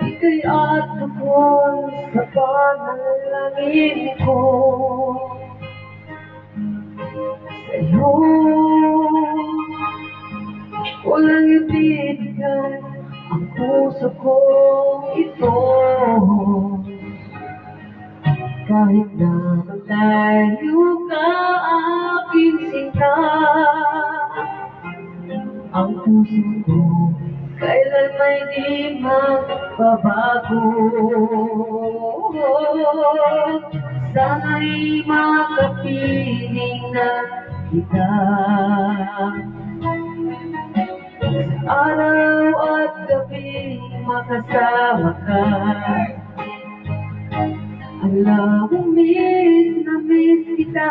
Ika'y at ako'y sa panalangin ko. Sa'yo walang ibibigay ang puso kong ito. Kahit na malayo ka aking sinta, ang puso ko kailan may di magbabago. Sana'y makapiling na kita, araw at gabi makasama ka. Alam mo, miss na miss kita.